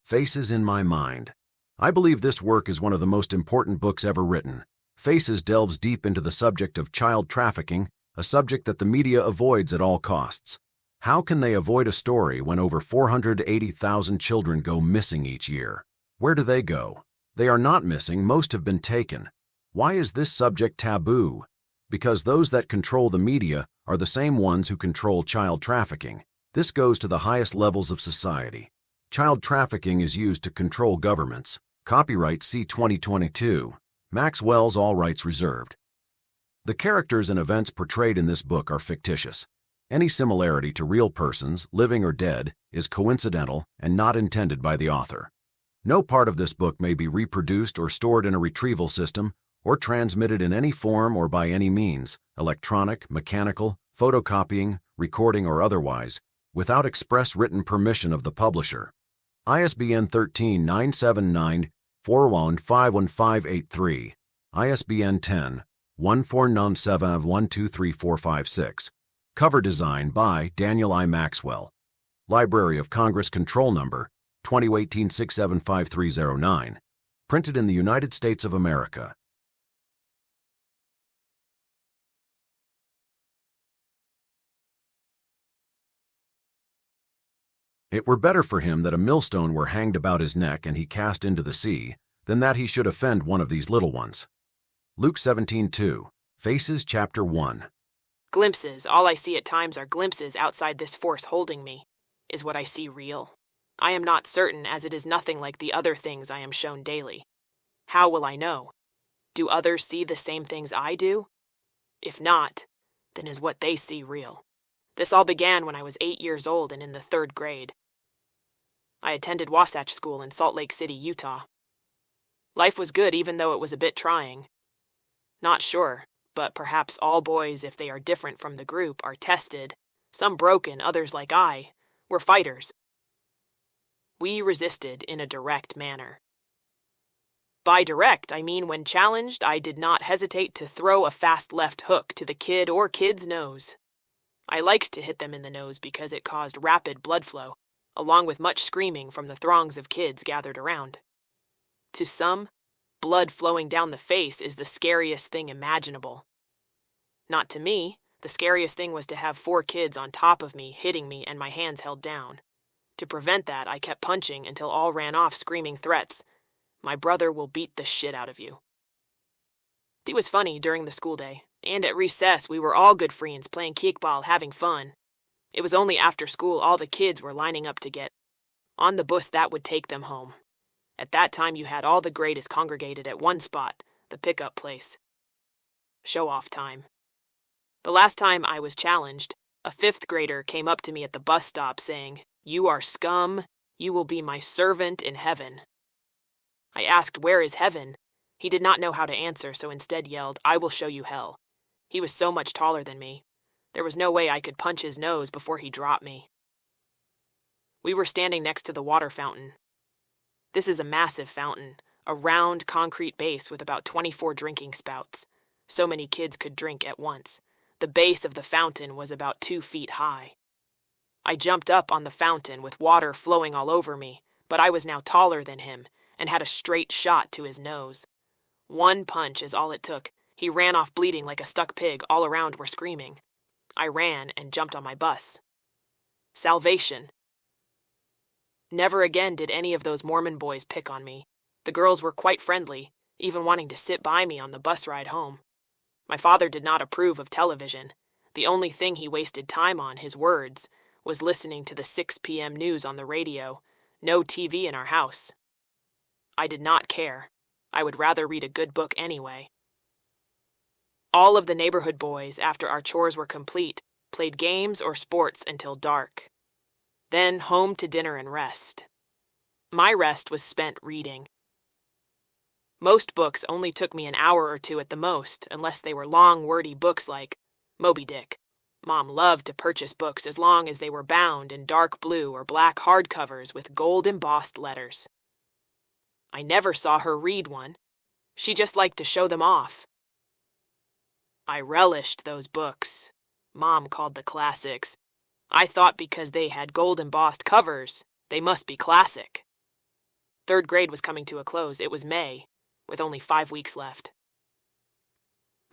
Faces in My Mind. I believe this work is one of the most important books ever written. Faces delves deep into the subject of child trafficking, a subject that the media avoids at all costs. How can they avoid a story when over 480,000 children go missing each year? Where do they go? They are not missing, most have been taken. Why is this subject taboo? Because those that control the media are the same ones who control child trafficking. This goes to the highest levels of society. Child trafficking is used to control governments. Copyright C 2022. Maxwell's All Rights Reserved. The characters and events portrayed in this book are fictitious. Any similarity to real persons, living or dead, is coincidental and not intended by the author. No part of this book may be reproduced or stored in a retrieval system or transmitted in any form or by any means, electronic, mechanical, photocopying, recording, or otherwise, without express written permission of the publisher. ISBN 13-979-41511583, ISBN 10-1497-123456. Cover design by Daniel I. Maxwell. Library of Congress Control Number 2018-675309. Printed in the United States of America. It were better for him that a millstone were hanged about his neck and he cast into the sea, than that he should offend one of these little ones. Luke 17:2. Faces Chapter 1. Glimpses, all I see at times are glimpses outside this force holding me. Is what I see real? I am not certain, as it is nothing like the other things I am shown daily. How will I know? Do others see the same things I do? If not, then is what they see real. This all began when I was 8 years old and in the 3rd grade. I attended Wasatch School in Salt Lake City, Utah. Life was good even though it was a bit trying. Not sure, but perhaps all boys, if they are different from the group, are tested. Some broken, others like I, were fighters. We resisted in a direct manner. By direct, I mean when challenged, I did not hesitate to throw a fast left hook to the kid or kid's nose. I liked to hit them in the nose because it caused rapid blood flow, along with much screaming from the throngs of kids gathered around. To some, blood flowing down the face is the scariest thing imaginable. Not to me. The scariest thing was to have 4 kids on top of me, hitting me, and my hands held down. To prevent that, I kept punching until all ran off screaming threats. My brother will beat the shit out of you. It was funny during the school day, and at recess we were all good friends playing kickball, having fun. It was only after school all the kids were lining up to get on the bus that would take them home. At that time you had all the greatest congregated at one spot, the pickup place. Show-off time. The last time I was challenged, a 5th grader came up to me at the bus stop saying, "You are scum. You will be my servant in heaven." I asked, "Where is heaven?" He did not know how to answer, so instead yelled, "I will show you hell." He was so much taller than me. There was no way I could punch his nose before he dropped me. We were standing next to the water fountain. This is a massive fountain, a round concrete base with about 24 drinking spouts. So many kids could drink at once. The base of the fountain was about 2 feet high. I jumped up on the fountain with water flowing all over me, but I was now taller than him and had a straight shot to his nose. One punch is all it took. He ran off bleeding like a stuck pig. All around were screaming. I ran and jumped on my bus. Salvation. Never again did any of those Mormon boys pick on me. The girls were quite friendly, even wanting to sit by me on the bus ride home. My father did not approve of television. The only thing he wasted time on, his words, was listening to the 6 p.m. news on the radio. No TV in our house. I did not care. I would rather read a good book anyway. All of the neighborhood boys, after our chores were complete, played games or sports until dark. Then home to dinner and rest. My rest was spent reading. Most books only took me an hour or 2 at the most, unless they were long, wordy books like Moby Dick. Mom loved to purchase books as long as they were bound in dark blue or black hardcovers with gold embossed letters. I never saw her read one. She just liked to show them off. I relished those books. Mom called the classics. I thought because they had gold embossed covers, they must be classic. Third grade was coming to a close. It was May, with only 5 weeks left.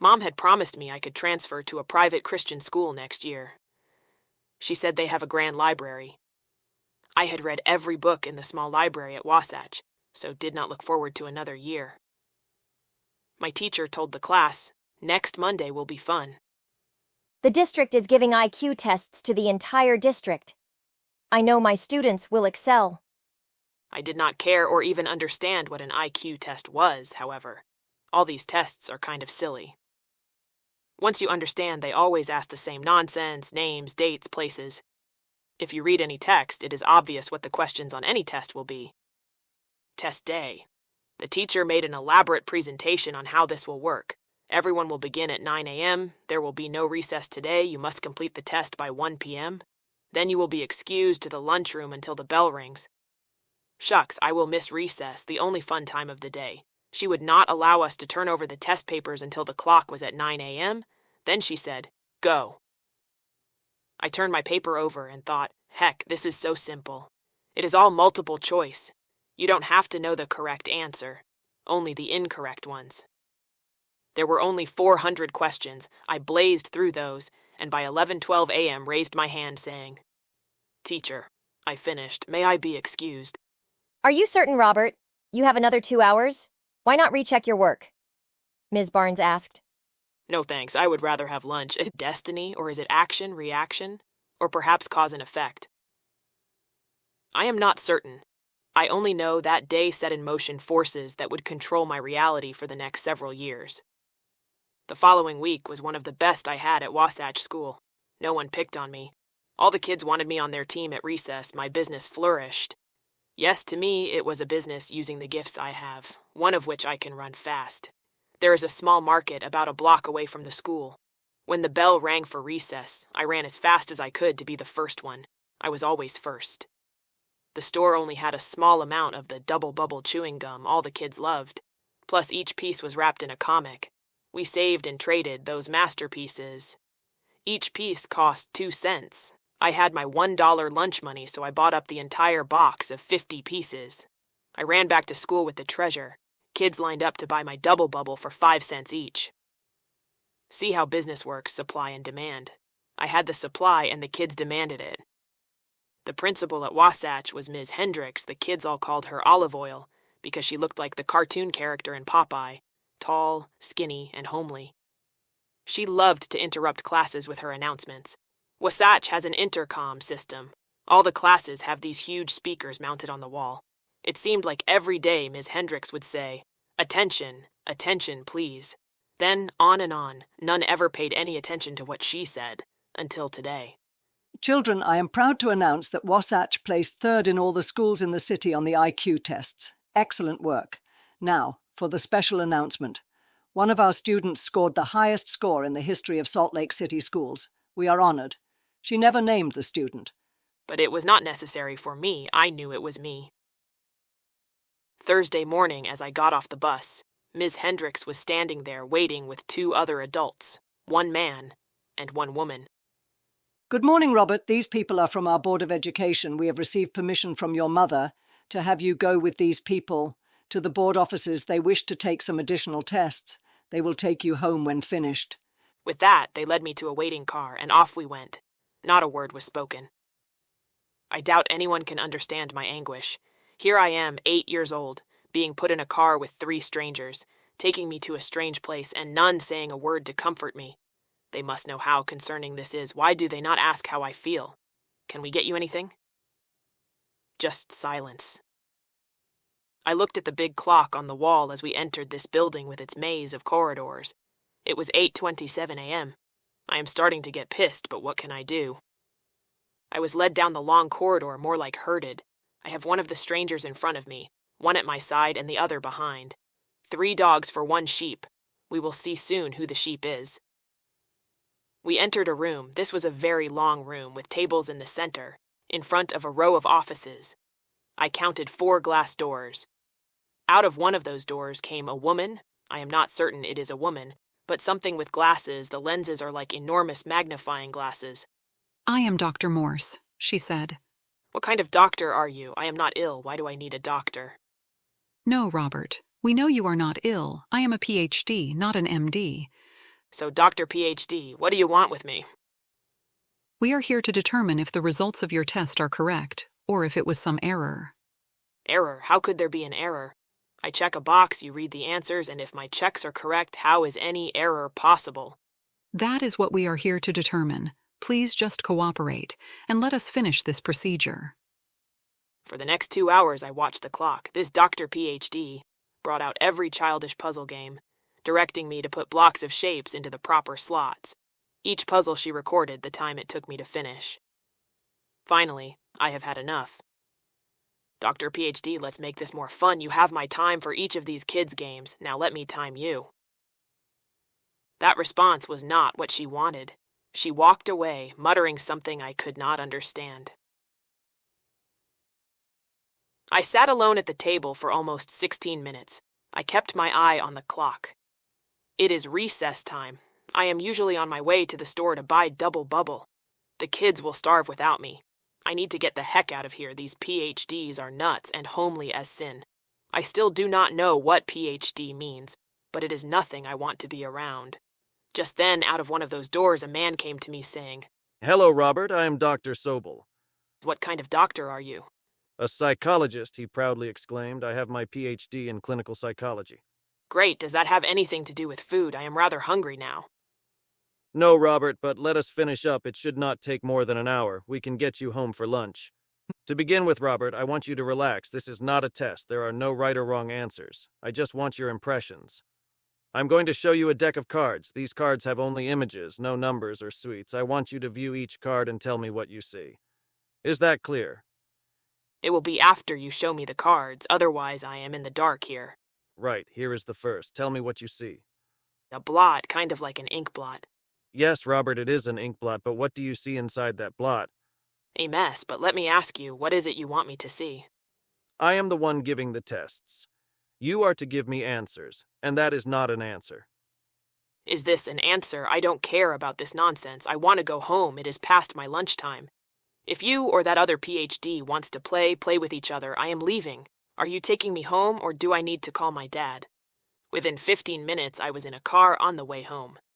Mom had promised me I could transfer to a private Christian school next year. She said they have a grand library. I had read every book in the small library at Wasatch, so did not look forward to another year. My teacher told the class, next Monday will be fun. The district is giving IQ tests to the entire district. I know my students will excel. I did not care or even understand what an IQ test was, however. All these tests are kind of silly. Once you understand, they always ask the same nonsense, names, dates, places. If you read any text, it is obvious what the questions on any test will be. Test day. The teacher made an elaborate presentation on how this will work. Everyone will begin at 9 a.m. There will be no recess today. You must complete the test by 1 p.m. Then you will be excused to the lunchroom until the bell rings. Shucks, I will miss recess, the only fun time of the day. She would not allow us to turn over the test papers until the clock was at 9 a.m. Then she said, "Go." I turned my paper over and thought, heck, this is so simple. It is all multiple choice. You don't have to know the correct answer, only the incorrect ones. There were only 400 questions. I blazed through those, and by 11:12 a.m. raised my hand saying, "Teacher, I finished. May I be excused?" Are you certain, Robert? You have another 2 hours? Why not recheck your work? Ms. Barnes asked. No thanks, I would rather have lunch. Destiny, or is it action, reaction, or perhaps cause and effect? I am not certain. I only know that day set in motion forces that would control my reality for the next several years. The following week was one of the best I had at Wasatch School. No one picked on me. All the kids wanted me on their team at recess. My business flourished. Yes, to me, it was a business using the gifts I have, one of which I can run fast. There is a small market about a block away from the school. When the bell rang for recess, I ran as fast as I could to be the first one. I was always first. The store only had a small amount of the double bubble chewing gum all the kids loved. Plus each piece was wrapped in a comic. We saved and traded those masterpieces. Each piece cost 2 cents. I had my $1 lunch money, so I bought up the entire box of 50 pieces. I ran back to school with the treasure. Kids lined up to buy my double bubble for 5 cents each. See how business works, supply and demand. I had the supply and the kids demanded it. The principal at Wasatch was Ms. Hendricks. The kids all called her Olive Oil because she looked like the cartoon character in Popeye, tall, skinny, and homely. She loved to interrupt classes with her announcements. Wasatch has an intercom system. All the classes have these huge speakers mounted on the wall. It seemed like every day Ms. Hendricks would say, "Attention, attention, please." Then on and on. None ever paid any attention to what she said, until today. Children, I am proud to announce that Wasatch placed third in all the schools in the city on the IQ tests. Excellent work. Now, for the special announcement. One of our students scored the highest score in the history of Salt Lake City schools. We are honored. She never named the student. But it was not necessary for me. I knew it was me. Thursday morning, as I got off the bus, Ms. Hendricks was standing there waiting with 2 other adults, 1 man and 1 woman. Good morning, Robert. These people are from our Board of Education. We have received permission from your mother to have you go with these people to the board offices. They wish to take some additional tests. They will take you home when finished. With that, they led me to a waiting car, and off we went. Not a word was spoken. I doubt anyone can understand my anguish. Here I am, 8 years old, being put in a car with 3 strangers, taking me to a strange place, and none saying a word to comfort me. They must know how concerning this is. Why do they not ask how I feel? Can we get you anything? Just silence. I looked at the big clock on the wall as we entered this building with its maze of corridors. It was 8:27 a.m. I am starting to get pissed, but what can I do? I was led down the long corridor, more like herded. I have one of the strangers in front of me, one at my side and the other behind. 3 dogs for 1 sheep. We will see soon who the sheep is. We entered a room. This was a very long room with tables in the center, in front of a row of offices. I counted 4 glass doors. Out of one of those doors came a woman. I am not certain it is a woman, but something with glasses. The lenses are like enormous magnifying glasses. "I am Dr. Morse," she said. What kind of doctor are you? I am not ill. Why do I need a doctor? No, Robert. We know you are not ill. I am a PhD, not an MD. So, Dr. PhD, what do you want with me? We are here to determine if the results of your test are correct, or if it was some error. Error? How could there be an error? I check a box, you read the answers, and if my checks are correct, how is any error possible? That is what we are here to determine. Please just cooperate, and let us finish this procedure. For the next 2 hours, I watched the clock. This Dr. PhD brought out every childish puzzle game, directing me to put blocks of shapes into the proper slots. Each puzzle she recorded the time it took me to finish. Finally, I have had enough. Dr. PhD, let's make this more fun. You have my time for each of these kids' games. Now let me time you. That response was not what she wanted. She walked away, muttering something I could not understand. I sat alone at the table for almost 16 minutes. I kept my eye on the clock. It is recess time. I am usually on my way to the store to buy Double Bubble. The kids will starve without me. I need to get the heck out of here. These PhDs are nuts and homely as sin. I still do not know what PhD means, but it is nothing I want to be around. Just then, out of one of those doors, a man came to me saying, "Hello, Robert. I am Dr. Sobel." "What kind of doctor are you?" "A psychologist," he proudly exclaimed. "I have my PhD in clinical psychology." "Great. Does that have anything to do with food? I am rather hungry now." "No, Robert, but let us finish up. It should not take more than an hour. We can get you home for lunch. To begin with, Robert, I want you to relax. This is not a test. There are no right or wrong answers. I just want your impressions. I'm going to show you a deck of cards. These cards have only images, no numbers or sweets. I want you to view each card and tell me what you see. Is that clear?" "It will be after you show me the cards. Otherwise, I am in the dark here." "Right, here is the first. Tell me what you see." "A blot, kind of like an ink blot." "Yes, Robert, it is an ink blot, but what do you see inside that blot?" "A mess, but let me ask you, what is it you want me to see?" "I am the one giving the tests. You are to give me answers, and that is not an answer." "Is this an answer? I don't care about this nonsense. I want to go home. It is past my lunchtime. If you or that other PhD wants to play with each other, I am leaving. Are you taking me home, or do I need to call my dad?" Within 15 minutes, I was in a car on the way home.